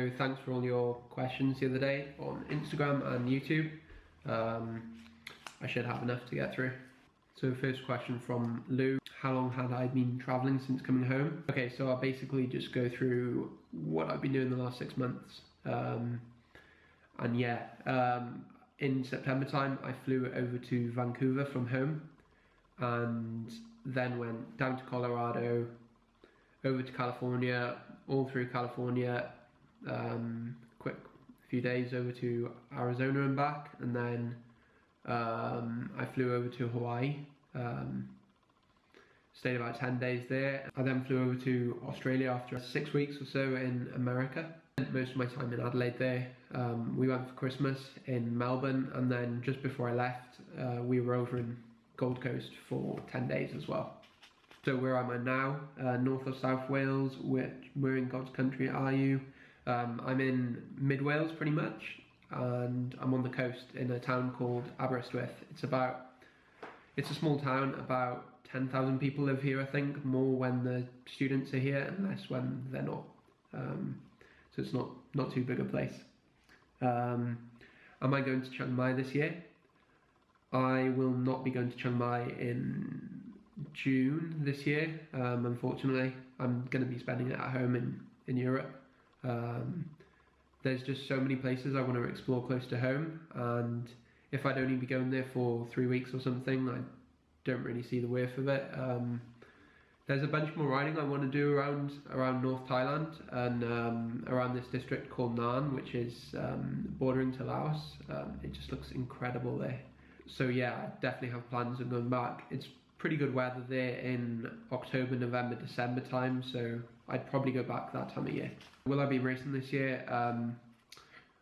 So thanks for all your questions the other day on Instagram and YouTube. I should have enough to get through. So first question from Lou. How long had I been traveling since coming home? Okay, so I'll basically just go through what I've been doing the last 6 months. In September time, I flew over to Vancouver from home and then went down to Colorado, over to California, all through California, quick few days over to Arizona and back, and then I flew over to Hawaii, stayed about 10 days there. I then flew over to Australia after 6 weeks or so in America. Spent most of my time in Adelaide there. We went for Christmas in Melbourne, and then just before I left, we were over in Gold Coast for 10 days as well. So where am I now? North or South Wales? Where in God's country are you? I'm in mid Wales pretty much, and I'm on the coast in a town called Aberystwyth. It's a small town, about 10,000 people live here I think, more when the students are here and less when they're not. So it's not too big a place. Am I going to Chiang Mai this year? I will not be going to Chiang Mai in June this year, unfortunately. I'm going to be spending it at home in Europe. There's just so many places I want to explore close to home, and if I'd only be going there for 3 weeks or something, I don't really see the worth of it. There's a bunch more riding I want to do around North Thailand and around this district called Nan, which is bordering to Laos. It just looks incredible there. So yeah, I definitely have plans of going back. It's pretty good weather there in October, November, December time, so I'd probably go back that time of year. Will I be racing this year? I'm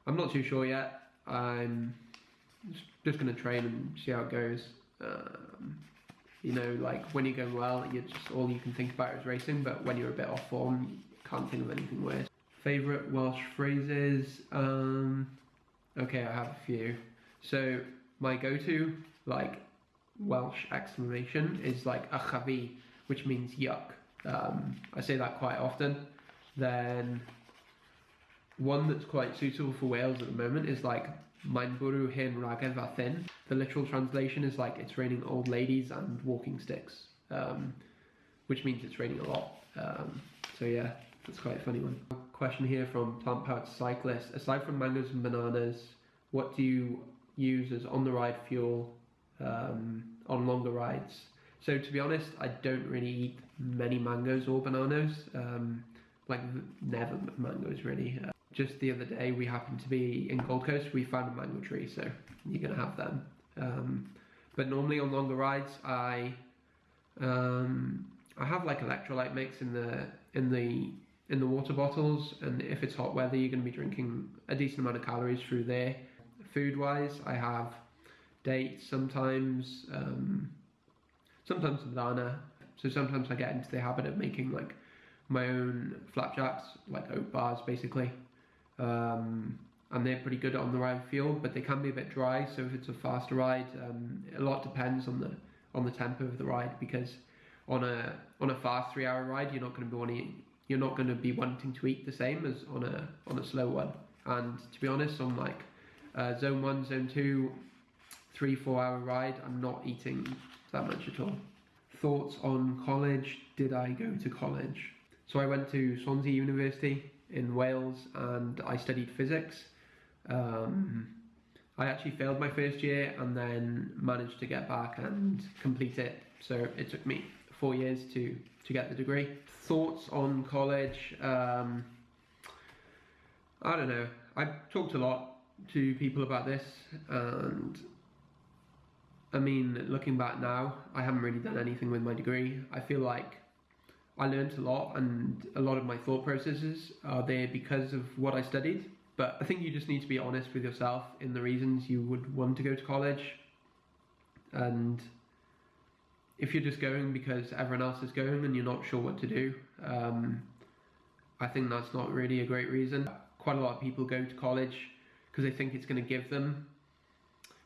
not too sure yet. I'm just going to train and see how it goes. You know, like when you're going well, all you can think about is racing, but when you're a bit off form, you can't think of anything worse. Favourite Welsh phrases? Okay, I have a few. So my go-to, like, Welsh exclamation is like a chafi, which means yuck. I say that quite often. Then one that's quite suitable for Wales at the moment is like Mae'n bwrw hen ragedd a thin. The literal translation is like it's raining old ladies and walking sticks, which means it's raining a lot. So yeah, that's quite a funny one. Question here from Plant Powered Cyclist. Aside from mangoes and bananas, what do you use as on the ride fuel on longer rides? So to be honest, I don't really eat many mangoes or bananas, like never mangoes really. Just the other day we happened to be in Gold Coast, we found a mango tree, so you're gonna have them. But normally on longer rides I have like electrolyte mix in the water bottles, and if it's hot weather you're gonna be drinking a decent amount of calories through there. Food wise, I have dates, sometimes banana. So sometimes I get into the habit of making like my own flapjacks, like oat bars basically. And they're pretty good on the ride fuel, but they can be a bit dry. So if it's a faster ride, a lot depends on the tempo of the ride, because on a fast 3 hour ride, you're not going to be wanting to eat the same as on a slow one. And to be honest, on like zone 1, zone 2, 3-4 hour ride, I'm not eating that much at all. Thoughts on college? Did I go to college? So I went to Swansea University in Wales and I studied physics. I actually failed my first year and then managed to get back and complete it. So it took me 4 years to get the degree. Thoughts on college? I don't know. I've talked a lot to people about this, and I mean, looking back now, I haven't really done anything with my degree. I feel like I learned a lot, and a lot of my thought processes are there because of what I studied. But I think you just need to be honest with yourself in the reasons you would want to go to college. And if you're just going because everyone else is going and you're not sure what to do, I think that's not really a great reason. Quite a lot of people go to college because they think it's going to give them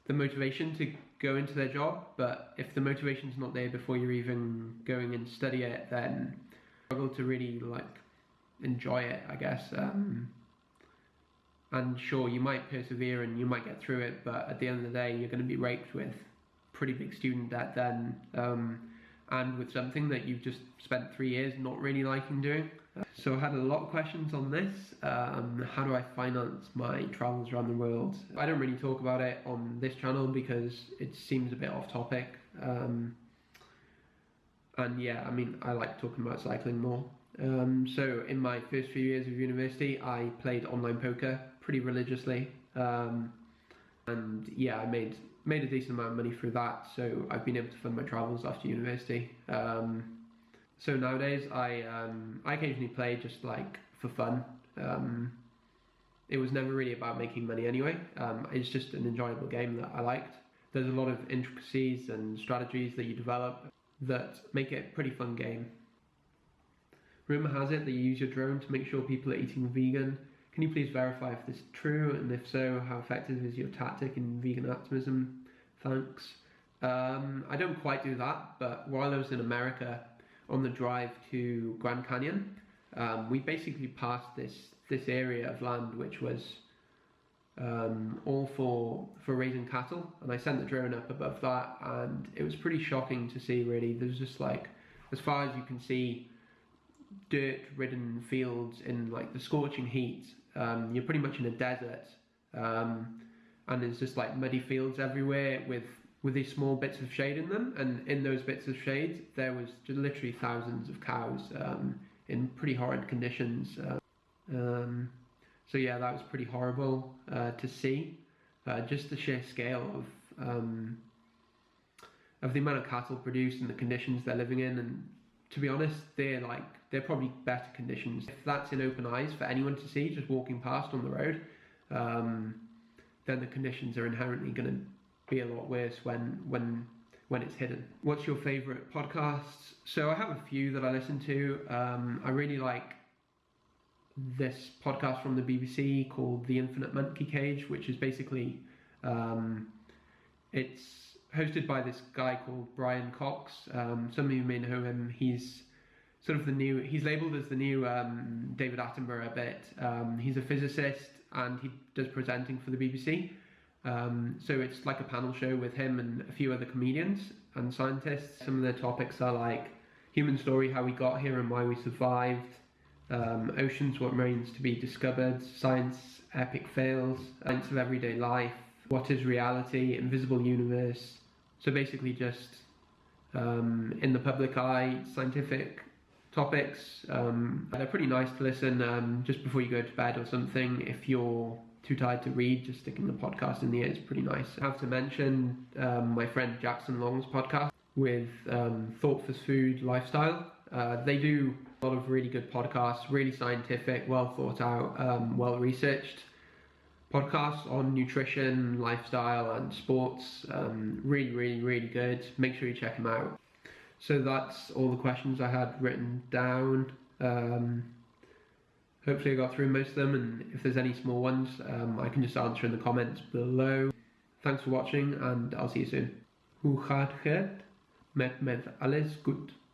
the motivation to go into their job, but if the motivation's not there before you're even going and study it, then you struggle to really like enjoy it, I guess. And sure, you might persevere and you might get through it, but at the end of the day, you're going to be raped with pretty big student debt then, and with something that you've just spent 3 years not really liking doing. So I had a lot of questions on this. How do I finance my travels around the world? I don't really talk about it on this channel because it seems a bit off topic. And yeah, I mean, I like talking about cycling more. So in my first few years of university, I played online poker pretty religiously. And yeah, I made a decent amount of money through that, so I've been able to fund my travels after university. So nowadays I occasionally play just like for fun. It was never really about making money anyway. It's just an enjoyable game that I liked. There's a lot of intricacies and strategies that you develop that make it a pretty fun game. Rumour has it that you use your drone to make sure people are eating vegan. Can you please verify if this is true, and if so, how effective is your tactic in vegan activism? Thanks. I don't quite do that, but while I was in America on the drive to Grand Canyon, we basically passed this area of land which was all for raising cattle, and I sent the drone up above that, and it was pretty shocking to see. Really, there's just like, as far as you can see, dirt-ridden fields in like the scorching heat. You're pretty much in a desert, and there's just like muddy fields everywhere with these small bits of shade in them, and in those bits of shade there was just literally thousands of cows in pretty horrid conditions. So yeah, that was pretty horrible to see. Just the sheer scale of the amount of cattle produced and the conditions they're living in, and to be honest, they're probably better conditions. If that's in open eyes for anyone to see, just walking past on the road, then the conditions are inherently going to be a lot worse when it's hidden. What's your favourite podcasts? So I have a few that I listen to. I really like this podcast from the BBC called The Infinite Monkey Cage, which is basically, it's hosted by this guy called Brian Cox. Some of you may know him. He's sort of he's labelled as the new David Attenborough a bit. He's a physicist and he does presenting for the BBC. So it's like a panel show with him and a few other comedians and scientists. Some of their topics are like human story, how we got here and why we survived, oceans, what remains to be discovered, science, epic fails, science of everyday life, what is reality, invisible universe. So basically just in the public eye, scientific topics. They're pretty nice to listen just before you go to bed or something. If you're too tired to read, just sticking the podcast in the ear is pretty nice. I have to mention my friend Jackson Long's podcast with Thought for Food Lifestyle. They do a lot of really good podcasts, really scientific, well thought out, well researched podcasts on nutrition, lifestyle and sports. Really, really, really good. Make sure you check them out. So that's all the questions I had written down. Hopefully I got through most of them, and if there's any small ones, I can just answer in the comments below. Thanks for watching, and I'll see you soon. Hoe gaat het? Met alles goed.